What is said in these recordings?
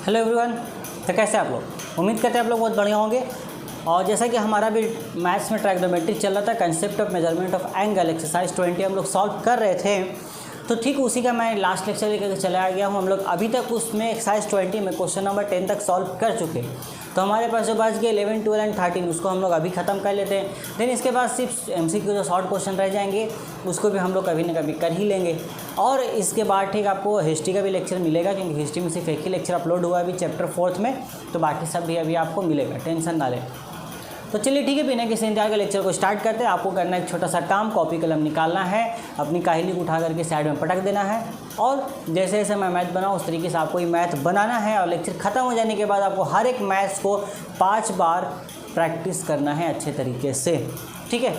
Hello everyone. तो कैसे आप लोग? उम्मीद करते हैं आप लोग बहुत बढ़िया होंगे। और जैसा कि हमारा भी मैथ्स में ट्राइगोनोमेट्री चल रहा था, concept of measurement of angle exercise 20 हम लोग सॉल्व कर रहे थे। तो ठीक उसी का मैं लास्ट लेक्चर लेकर चला गया हूँ। हम लोग अभी तक उसमें एक्सरसाइज 20 में क्वेश्चन नंबर 10 तक सॉल्व कर चुके। तो हमारे पास जो बच गए 11, 12 एंड 13 उसको हम लोग अभी ख़त्म कर लेते हैं। देन इसके बाद सिर्फ MCQ जो शॉर्ट क्वेश्चन रह जाएंगे उसको भी हम लोग कभी ना कभी कर ही लेंगे। और इसके बाद ठीक आपको हिस्ट्री का भी लेक्चर मिलेगा, क्योंकि हिस्ट्री में सिर्फ एक ही लेक्चर अपलोड हुआ है अभी चैप्टर 4 में। तो बाकी सब भी अभी आपको मिलेगा, टेंशन ना लें। तो चलिए ठीक है, बिना किसी इंतजार के लेक्चर को स्टार्ट करते हैं। आपको करना एक छोटा सा काम, कॉपी कलम निकालना है, अपनी काहिली को उठा करके साइड में पटक देना है। और जैसे जैसे मैं मैथ बनाऊँ उस तरीके से आपको ये मैथ बनाना है। और लेक्चर ख़त्म हो जाने के बाद आपको हर एक मैथ्स को 5 बार प्रैक्टिस करना है अच्छे तरीके से, ठीक है।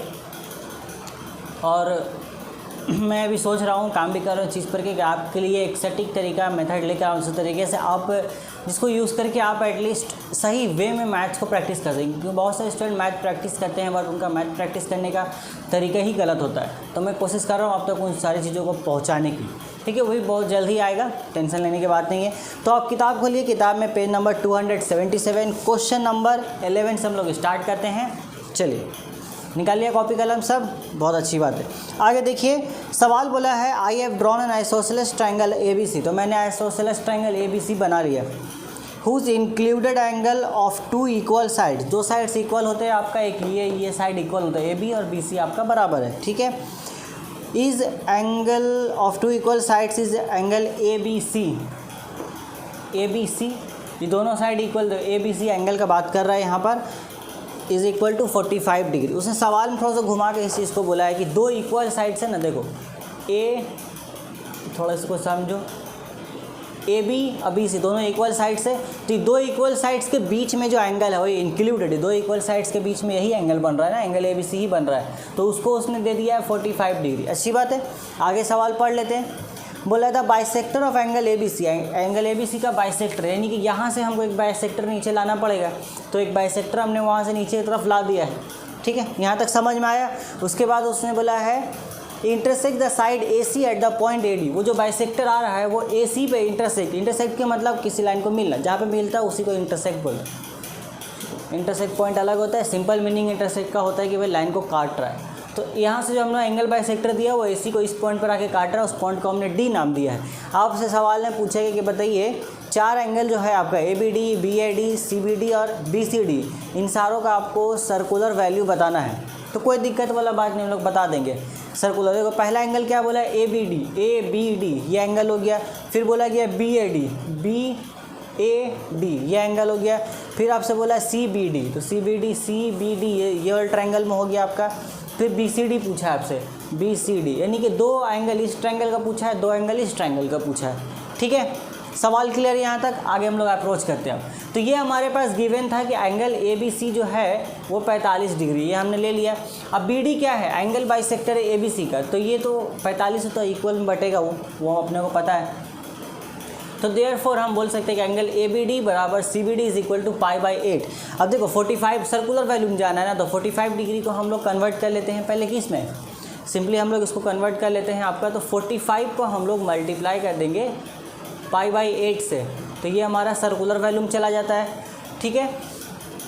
और मैं अभी सोच रहा हूँ, काम भी कर रहा हूँ चीज़ पर कि आपके लिए एक सटीक तरीका मेथड लेकर आऊँ, उस तरीके से आप जिसको यूज़ करके आप एटलीस्ट सही वे में मैथ्स को प्रैक्टिस कर सकेंगे। क्योंकि बहुत सारे स्टूडेंट मैथ प्रैक्टिस करते हैं बट उनका मैथ प्रैक्टिस करने का तरीका ही गलत होता है। तो मैं कोशिश कर रहा हूँ आप तक उन सारी चीज़ों को पहुँचाने की, ठीक है। वही बहुत जल्द ही आएगा, टेंशन लेने की बात नहीं है। तो आप किताब खोलिए, किताब में पेज नंबर 277 क्वेश्चन नंबर 11 से हम लोग स्टार्ट करते हैं। चलिए निकालिए कॉपी कलम सब, बहुत अच्छी बात है। आगे देखिए, सवाल बोला है I have drawn an isosceles triangle ABC। तो मैंने आइसोसेलेस ट्रायंगल ABC बना लिया। Whose included angle of 2 equal sides. 2 sides equal होते हैं आपका, एक ये साइड इक्वल होता है, AB और BC आपका बराबर है, ठीक है। Is angle of 2 equal sides is angle ABC। ये दोनों साइड इक्वल, तो ABC एंगल का बात कर रहा है यहाँ पर, इज़ इक्वल टू 45 डिग्री। उसने सवाल में थोड़ा सा घुमा के इस चीज़ को बोला है कि 2 इक्वल साइड से ना, देखो थोड़ा इसको समझो, AB और BC दोनों इक्वल साइड से, तो 2 इक्वल साइड्स के बीच में जो एंगल है वो इंक्लूडेड है। 2 इक्वल साइड्स के बीच में यही एंगल बन रहा है ना, एंगल ABC ही बन रहा है। तो उसको उसने दे दिया है 45 डिग्री। अच्छी बात है। आगे सवाल पढ़ लेते हैं। बोला था bisector of angle ABC। Angle ABC का बाइसेक्टर, यानी कि यहाँ से हमको एक बाइसेक्टर नीचे लाना पड़ेगा। तो एक बाइसेक्टर हमने वहाँ से नीचे की तरफ ला दिया है, ठीक है। यहाँ तक समझ में आया। उसके बाद उसने बोला है intersect the side AC at the point AD। वो जो बाइसेक्टर आ रहा है वो AC पे इंटरसेक्ट के मतलब किसी लाइन को मिलना, जहाँ पे मिलता है उसी को इंटरसेक्ट बोलते हैं। इंटरसेक्ट पॉइंट अलग होता है, सिंपल मीनिंग इंटरसेक्ट का होता है कि भाई लाइन को काट रहा है। तो यहाँ से जो हमने एंगल बाइसेक्टर दिया वो AC को इस पॉइंट पर आके काट रहा है, उस पॉइंट को हमने D नाम दिया है। आपसे सवाल ने पूछेगा कि बताइए 4 एंगल जो है आपका ABD, BAD, CBD और BCD, इन सारों का आपको सर्कुलर वैल्यू बताना है। तो कोई दिक्कत वाला बात नहीं, हम लोग बता देंगे। सर्कुलर, देखो पहला एंगल क्या बोला है, ABD ये एंगल हो गया। फिर बोला गया BAD ये एंगल हो गया। फिर आपसे बोला CBD, तो CBD ये वाला ट्रायंगल में हो गया आपका। फिर BCD पूछा है आपसे, BCD यानी कि 2 एंगल इस ट्रायंगल का पूछा है, 2 एंगल इस ट्रायंगल का पूछा है, ठीक है। सवाल क्लियर यहाँ तक? आगे हम लोग अप्रोच करते हैं। तो ये हमारे पास गिवन था कि एंगल ABC जो है वो 45 डिग्री, ये हमने ले लिया। अब BD क्या है, एंगल बाइसेक्टर है ABC का, तो ये तो 45 तो इक्वल में बटेगा, वो अपने को पता है। तो देयरफॉर हम बोल सकते हैं कि एंगल ABD बराबर CBD इज इक्वल टू π/8। अब देखो 45 सर्कुलर वैल्यू में जाना है ना, तो 45 डिग्री को हम लोग कन्वर्ट कर लेते हैं पहले किस में, सिंपली हम लोग इसको कन्वर्ट कर लेते हैं आपका। तो 45 को हम लोग मल्टीप्लाई कर देंगे π/8 से, तो ये हमारा सर्कुलर वैल्यू में चला जाता है, ठीक है।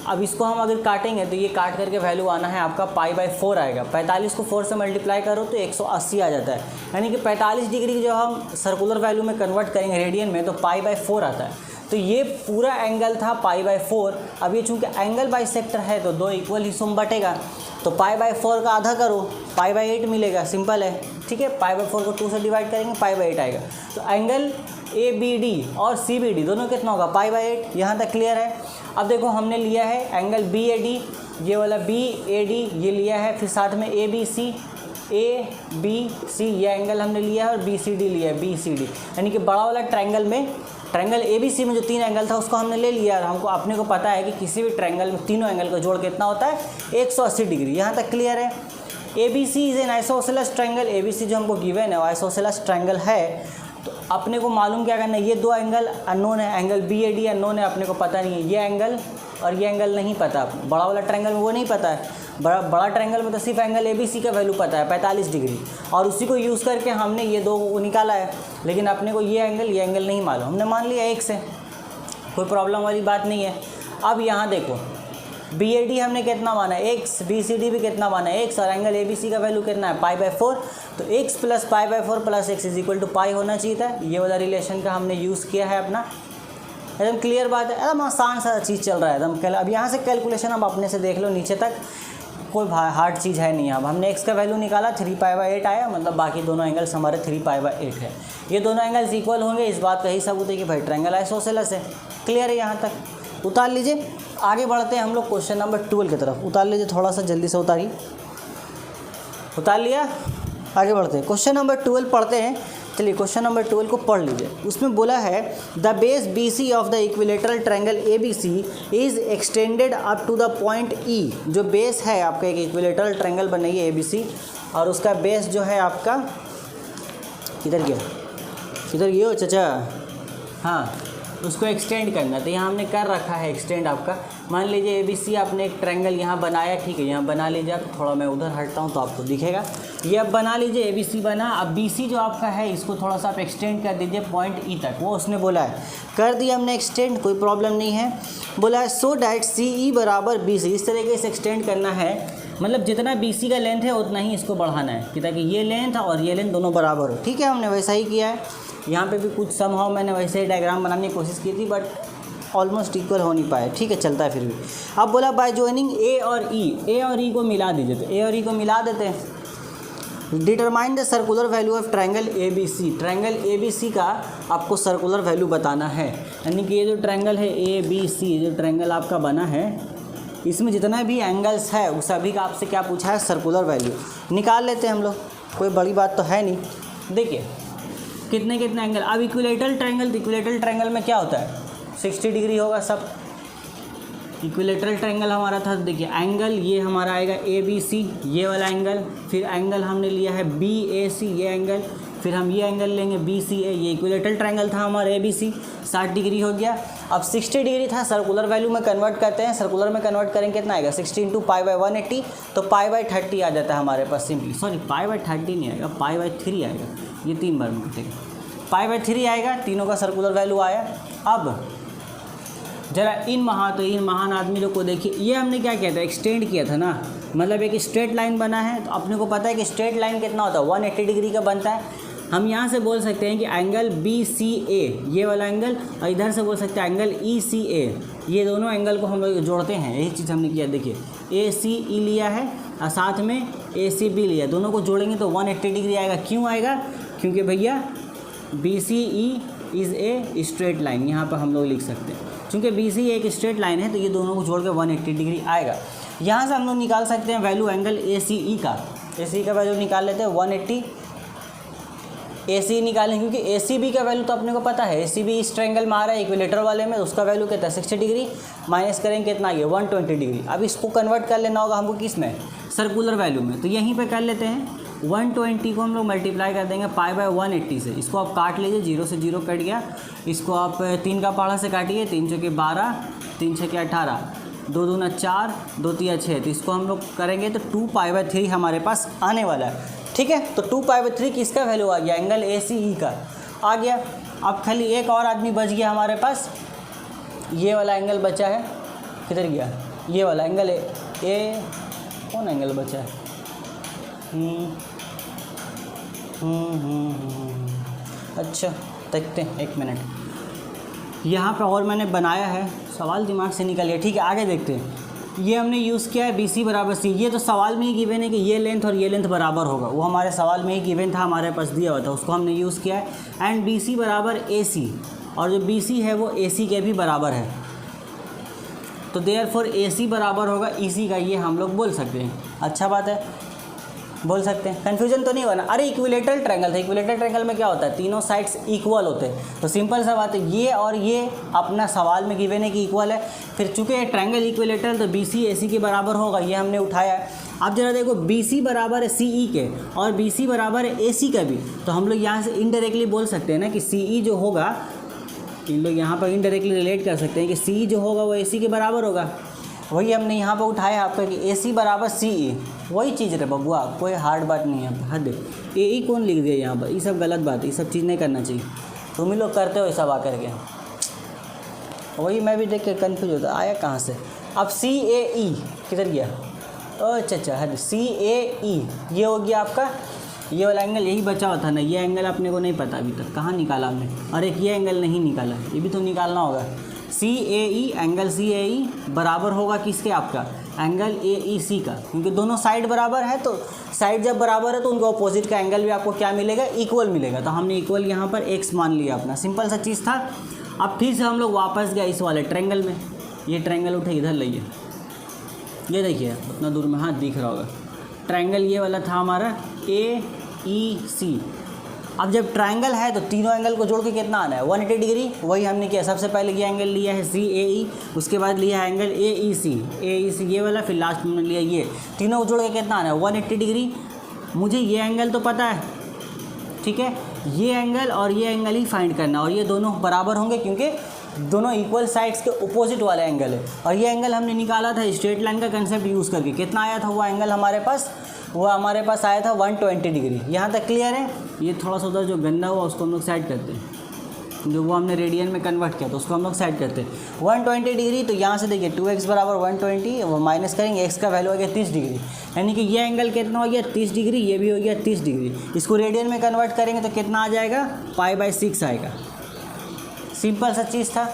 अब इसको हम अगर काटेंगे तो ये काट करके वैल्यू आना है आपका π/4 आएगा। 45 को 4 से मल्टीप्लाई करो तो 180 आ जाता है, यानी कि 45 डिग्री जो हम सर्कुलर वैल्यू में कन्वर्ट करेंगे रेडियन में तो π/4 आता है। तो ये पूरा एंगल था π/4। अब ये चूँकि एंगल बाइसेक्टर है तो 2 इक्वल हिस्सों में बटेगा, तो π/4 का आधा करो, π/8 मिलेगा, सिंपल है, ठीक है। π/4 को 2 से डिवाइड करेंगे π/8 आएगा। तो एंगल ABD और CBD दोनों कितना होगा, π/8। यहाँ तक क्लियर है। अब देखो हमने लिया है एंगल BAD, ये वाला BAD ये लिया है, फिर साथ में ABC ये एंगल हमने लिया है, और BCD लिया है, BCD यानी कि बड़ा वाला ट्रायंगल में, ट्रायंगल ABC में जो 3 एंगल था उसको हमने ले लिया। हमको अपने को पता है कि किसी भी ट्रायंगल में तीनों एंगल का जोड़ कितना होता है, 180 डिग्री। यहाँ तक क्लियर है। ABC is an isosceles triangle. ABC जो हमको गिवन है वो आइसोसेलेस ट्रायंगल है। तो अपने को मालूम क्या करना है, ये 2 एंगल अननोन है, एंगल BAD अननोन है, अपने को पता नहीं है। ये एंगल और ये एंगल नहीं पता, बड़ा वाला ट्रायंगल में वो नहीं पता है। बड़ा ट्रायंगल में तो सिर्फ एंगल ABC का वैल्यू पता है 45 डिग्री, और उसी को यूज़ करके हमने ये 2 को निकाला है। लेकिन अपने को ये एंगल नहीं मालूम, हमने मान लिया 1 से। कोई प्रॉब्लम वाली बात नहीं है। अब यहाँ देखो BAD हमने कितना माना है x, BCD भी कितना माना है x, और एंगल ABC का वैल्यू कितना है π/4, तो x plus π/4 plus x is equal to pi होना चाहिए था। ये वाला रिलेशन का हमने यूज़ किया है अपना, एकदम क्लियर बात है, एकदम आसान सा चीज़ चल रहा है एकदम। अब यहाँ से कैलकुलेशन अब अपने से देख लो नीचे तक, कोई हार्ड चीज़ है नहीं। अब हमने x का वैल्यू निकाला 3π/8 आया, मतलब बाकी दोनों एंगल्स हमारे 3π/8 है। ये दोनों एंगल्स इक्वल होंगे, इस बात का ही सबूत है कि भाई ट्रायंगल आइसोसेलेस है। क्लियर है यहाँ तक, उतार लीजिए। आगे बढ़ते हैं हम लोग क्वेश्चन नंबर 12 की तरफ। उतार लीजिए, थोड़ा सा जल्दी से उतारिए। उतार लिया, आगे बढ़ते हैं। क्वेश्चन नंबर 12 पढ़ते हैं। चलिए क्वेश्चन नंबर 12 को पढ़ लीजिए। उसमें बोला है the base BC of the equilateral triangle ABC is extended up to the point E। जो बेस है आपका, एक इक्विलेटरल ट्रायंगल बनाइए ABC, और उसका बेस जो है आपका किधर गया हो चाचा, हाँ, उसको एक्सटेंड करना। तो यहाँ हमने कर रखा है एक्सटेंड आपका। मान लीजिए ABC आपने एक ट्रायंगल यहाँ बनाया, ठीक है, यहाँ बना लीजिए आप। थोड़ा मैं उधर हटता हूँ तो आपको दिखेगा। ये अब बना लीजिए, ABC बना। अब BC जो आपका है इसको थोड़ा सा आप एक्सटेंड कर दीजिए पॉइंट E तक, वो उसने बोला है। कर दिया हमने एक्सटेंड, कोई प्रॉब्लम नहीं है। बोला है सो डैट CE बराबर BC, इस तरीके से एक्सटेंड करना है, मतलब जितना BC का लेंथ है उतना ही इसको बढ़ाना है कि ताकि ये लेंथ और ये लेंथ दोनों बराबर हो। ठीक है, हमने वैसा ही किया है। यहाँ पे भी कुछ समहाउ मैंने वैसे ही डायग्राम बनाने की कोशिश की थी, बट ऑलमोस्ट इक्वल हो नहीं पाया। ठीक है, चलता है फिर भी। अब बोला बाय ज्वाइनिंग A और E को मिला दीजिए। तो A और E को मिला देते हैं। Determine the circular value of triangle ABC। Triangle ABC का आपको सर्कुलर वैल्यू बताना है, यानी कि ये जो ट्रायंगल है ABC, जो ट्रायंगल आपका बना है, इसमें जितना भी एंगल्स है उस सभी का आपसे क्या पूछा है, सर्कुलर वैल्यू निकाल लेते हैं हम लोग। कोई बड़ी बात तो है नहीं। देखिए कितने एंगल। अब इक्विलेटरल ट्रायंगल में क्या होता है, 60 डिग्री होगा सब। इक्विलेटरल ट्रायंगल हमारा था, देखिए एंगल ये हमारा आएगा ABC, ये वाला एंगल, फिर एंगल हमने लिया है BAC, ये एंगल, फिर हम ये एंगल लेंगे BCA। ये इक्विलेटरल ट्रायंगल था हमारा ABC, 60 डिग्री हो गया। अब 60 डिग्री था, सर्कुलर वैल्यू में कन्वर्ट करते हैं। सर्कुलर में कन्वर्ट करेंगे कितना आएगा, 60 × π/180, तो π/30 आ जाता है हमारे पास सिंपली। सॉरी, π/30 नहीं आएगा, π/3 आएगा, ये 3 बार में कटेगा। π/3 आएगा, तीनों का सर्कुलर वैल्यू आया। अब जरा इन महान आदमी लोग को देखिए, ये हमने क्या किया था, एक्सटेंड किया था ना, मतलब एक स्ट्रेट लाइन बना है। तो अपने को पता है कि स्ट्रेट लाइन कितना होता है, 180 डिग्री का बनता है। हम यहाँ से बोल सकते हैं कि एंगल BCA, ये वाला एंगल, और इधर से बोल सकते हैं एंगल ECA। ये दोनों एंगल को हम लोग जोड़ते हैं, यही चीज़ हमने किया। देखिए ACE लिया है और साथ में ACB लिया, दोनों को जोड़ेंगे तो 180 डिग्री आएगा। क्यों आएगा, क्योंकि भैया BCE is a straight line, यहाँ पर हम लोग लिख सकते हैं। चूँकि BCE एक स्ट्रेट लाइन है तो ये दोनों को जोड़ के 180 डिग्री आएगा। यहाँ से हम लोग निकाल सकते हैं वैल्यू एंगल ACE का। ACE का वैल्यू निकाल लेते हैं 180। ACE निकालें, क्योंकि ACB का वैल्यू तो अपने को पता है। ACB इस ट्रायंगल में आ रहा है इक्विलेटर वाले में, उसका वैल्यू कितना है, 60 डिग्री। माइनस करेंगे कितना, ये 120 डिग्री। अब इसको कन्वर्ट कर लेना होगा हमको किस में, सर्कुलर वैल्यू में। तो यहीं पे कर लेते हैं, 120 को हम लोग मल्टीप्लाई कर देंगे π/180 से। इसको आप काट लीजिए, 0 से 0 कट गया। इसको आप 3 का पहाड़ा से काटिए, 3 × 12, 3 × 18, 2 दूना 4, 2 3 6। तो इसको हम लोग करेंगे तो 2π/3 हमारे पास आने वाला है। ठीक है, तो 2π/3 किसका वैल्यू आ गया, एंगल ACE का आ गया। अब खाली एक और आदमी बच गया हमारे पास, ये वाला एंगल बचा है, किधर गया, ये वाला एंगल ए कौन एंगल बचा है, अच्छा देखते हैं, 1 मिनट। यहाँ पे और मैंने बनाया है, सवाल दिमाग से निकल गया। ठीक है, आगे देखते हैं। ये हमने यूज़ किया है BC बराबर C। ये तो सवाल में ही गिवन है कि ये लेंथ और ये लेंथ बराबर होगा, वो हमारे सवाल में ही गिवन था, हमारे पास दिया हुआ था, उसको हमने यूज़ किया है। एंड BC बराबर AC, और जो BC है वो AC के भी बराबर है। तो देयरफॉर AC बराबर होगा EC का, ये हम लोग बोल सकते हैं। अच्छा बात है, बोल सकते हैं, कन्फ्यूजन तो नहीं बना। अरे इक्विलेटरल ट्रायंगल था, इक्विलेटरल ट्रायंगल में क्या होता है, तीनों साइड्स इक्वल होते हैं। तो सिंपल सा बात है, ये और ये अपना सवाल में गिवन है कि इक्वल है। फिर चूँकि ये ट्रायंगल इक्विलेटरल, तो BC AC के बराबर होगा, ये हमने उठाया है। अब जरा देखो, BC बराबर है CE के और BC बराबर है AC का भी, तो हम लोग यहाँ से इनडायरेक्टली बोल सकते हैं ना कि CE जो होगा, इन लोग यहाँ पर इनडायरेक्टली रिलेट कर सकते हैं कि CE जो होगा वो AC के बराबर होगा। वही हमने यहाँ पर उठाया आपका कि AC बराबर CE, वही चीज़ रे बबुआ, कोई हार्ड बात नहीं है। हद AE कौन लिख दिया यहाँ पर, ये सब गलत बात है, ये सब चीज़ नहीं करना चाहिए। तुम ही लोग करते हो ये सब आकर के। वही मैं भी देख के कन्फ्यूज होता आया कहाँ से। अब CAE किधर गया, अच्छा है CAE ये हो गया आपका, ये वाला एंगल यही बचा हुआ था ना, ये एंगल अपने को नहीं पता अभी तक कहाँ निकाला हमने, और एक ये एंगल नहीं निकाला, ये भी तो निकालना होगा। CAE एंगल CAE बराबर होगा किसके, आपका एंगल AEC का, क्योंकि दोनों साइड बराबर है, तो साइड जब बराबर है तो उनका अपोजिट का एंगल भी आपको क्या मिलेगा, इक्वल मिलेगा। तो हमने इक्वल यहाँ पर x मान लिया अपना, सिंपल सा चीज़ था। अब फिर से हम लोग वापस गए इस वाले ट्रायंगल में, ये ट्रायंगल उठे इधर लाइए, ये देखिए उतना दूर में हाथ दिख रहा होगा, ट्रायंगल ये वाला था हमारा AEC। अब जब ट्रायंगल है तो तीनों एंगल को जोड़ के कितना आना है, 180 डिग्री, वही हमने किया। सबसे पहले ये एंगल लिया है CAE, उसके बाद लिया है एंगल AEC ये वाला, फिर लास्ट में लिया ये, तीनों को जोड़ के कितना आना है 180 डिग्री। मुझे ये एंगल तो पता है, ठीक है, ये एंगल और ये एंगल ही फाइंड करना, और ये दोनों बराबर होंगे क्योंकि दोनों इक्वल साइड्स के अपोजिट वाला एंगल है। और ये एंगल हमने निकाला था स्ट्रेट लाइन का कंसेप्ट यूज़ करके, कितना आया था वो एंगल हमारे पास, वो हमारे पास आया था 120 डिग्री। यहाँ तक क्लियर है। ये थोड़ा सा उधर जो गंदा हुआ उसको हम लोग साइड करते हैं, जो वो हमने रेडियन में कन्वर्ट किया तो उसको हम लोग साइड करते हैं 120 डिग्री। तो यहाँ से देखिए 2x बराबर 120, वो माइनस करेंगे, x का वैल्यू हो गया 30 डिग्री, यानी कि ये एंगल कितना हो गया 30 डिग्री, ये भी हो गया 30 डिग्री। इसको रेडियन में कन्वर्ट करेंगे तो कितना आ जाएगा, π/6 आएगा। सिंपल सा चीज़ था,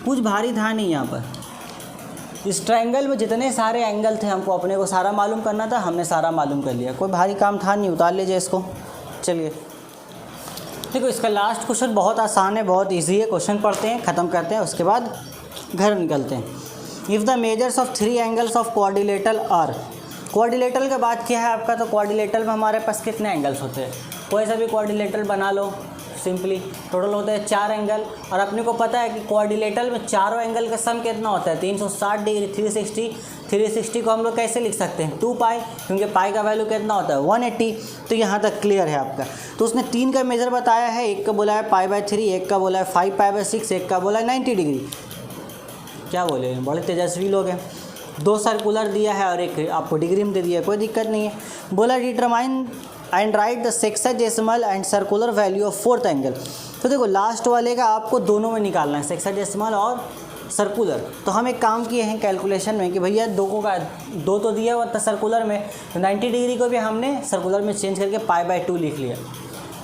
कुछ भारी था नहीं। यहाँ पर इस ट्रायंगल में जितने सारे एंगल थे हमको अपने को सारा मालूम करना था, हमने सारा मालूम कर लिया, कोई भारी काम था नहीं। उतार लीजिए इसको। चलिए देखो, इसका लास्ट क्वेश्चन बहुत आसान है, बहुत इजी है। क्वेश्चन पढ़ते हैं, ख़त्म करते हैं, उसके बाद घर निकलते हैं। If the measures of 3 angles of quadrilateral are, quadrilateral का बात किया है आपका, तो क्वाड्रिलेटरल में हमारे पास कितने एंगल्स होते हैं, कोई सा भी क्वाड्रिलेटरल बना लो, सिंपली टोटल होता है 4 एंगल। और अपने को पता है कि क्वाड्रिलेटरल में चारों एंगल का सम कितना होता है 360 डिग्री। 360 को हम लोग कैसे लिख सकते हैं 2π, क्योंकि पाई का वैल्यू कितना होता है 180। तो यहाँ तक क्लियर है आपका। तो उसने 3 का मेजर बताया है, एक का बोला है π/3, एक का बोला है 5π/6, एक का बोला है 90 डिग्री। क्या बोले, बड़े तेजस्वी लोग हैं। 2 सर्कुलर दिया है और एक आपको डिग्री में दे दिया है, कोई दिक्कत नहीं है। बोला determine and right the sexagesimal and circular value of 4th angle. तो देखो लास्ट वाले का आपको दोनों में निकालना है, सेक्साडेसिमल और सर्कुलर। तो हम एक काम किए हैं कैलकुलेशन में कि भैया 2 तो दिया हुआ था सर्कुलर में, तो 90 डिग्री को भी हमने सर्कुलर में चेंज करके π/2 लिख लिया।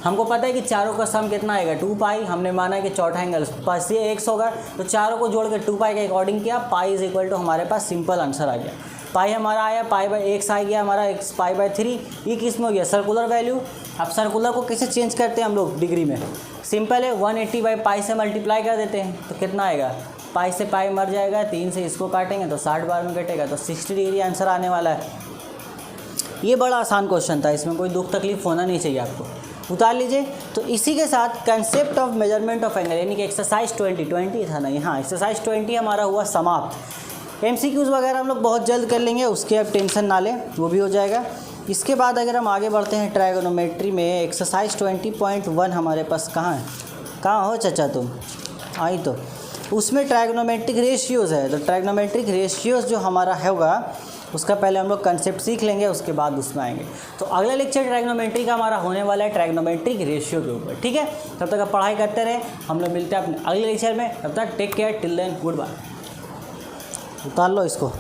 हमको पता है कि चारों का सम कितना आएगा 2π, हमने माना कि चौथा एंगल पास ये x होगा, तो चारों को जोड़ के 2π के अकॉर्डिंग किया, π हमारे पास सिंपल आंसर आ गया। पाई हमारा आया, π/x आ गया हमारा, x π/3। ये किस में हो गया, सर्कुलर वैल्यू। अब सर्कुलर को कैसे चेंज करते हैं हम लोग डिग्री में, सिंपल है 180/π से मल्टीप्लाई कर देते हैं, तो कितना आएगा, पाई से पाई मर जाएगा, 3 से इसको काटेंगे तो 60 बार में कटेगा, तो 60 डिग्री आंसर आने वाला है। ये बड़ा आसान क्वेश्चन था, इसमें कोई दुख तकलीफ होना नहीं चाहिए आपको। उतार लीजिए। तो इसी के साथ concept of measurement of angle यानी कि एक्सरसाइज 20 था ना, यहाँ एक्सरसाइज 20 हमारा हुआ समाप्त। MCQs वगैरह हम लोग बहुत जल्द कर लेंगे, उसके अब टेंशन ना लें, वो भी हो जाएगा। इसके बाद अगर हम आगे बढ़ते हैं ट्रायगोनोमेट्री में, एक्सरसाइज 20.1 हमारे पास कहाँ है, कहाँ हो चाचा तुम, आई तो उसमें ट्रायगोनोमेट्रिक रेशियोज़ है। तो ट्रायगोनोमेट्रिक रेशियोज़ जो हमारा होगा उसका पहले हम लोग कंसेप्ट सीख लेंगे, उसके बाद उसमें आएंगे। तो अगला लेक्चर ट्रायगोनोमेट्री का हमारा होने वाला है ट्रायगोनोमेट्रिक रेशियो के ऊपर, ठीक है। तब तक आप पढ़ाई करते रहे, हम लोग मिलते हैं अपने अगले लेक्चर में। तब तक take care, till then goodbye. उतार लो इसको।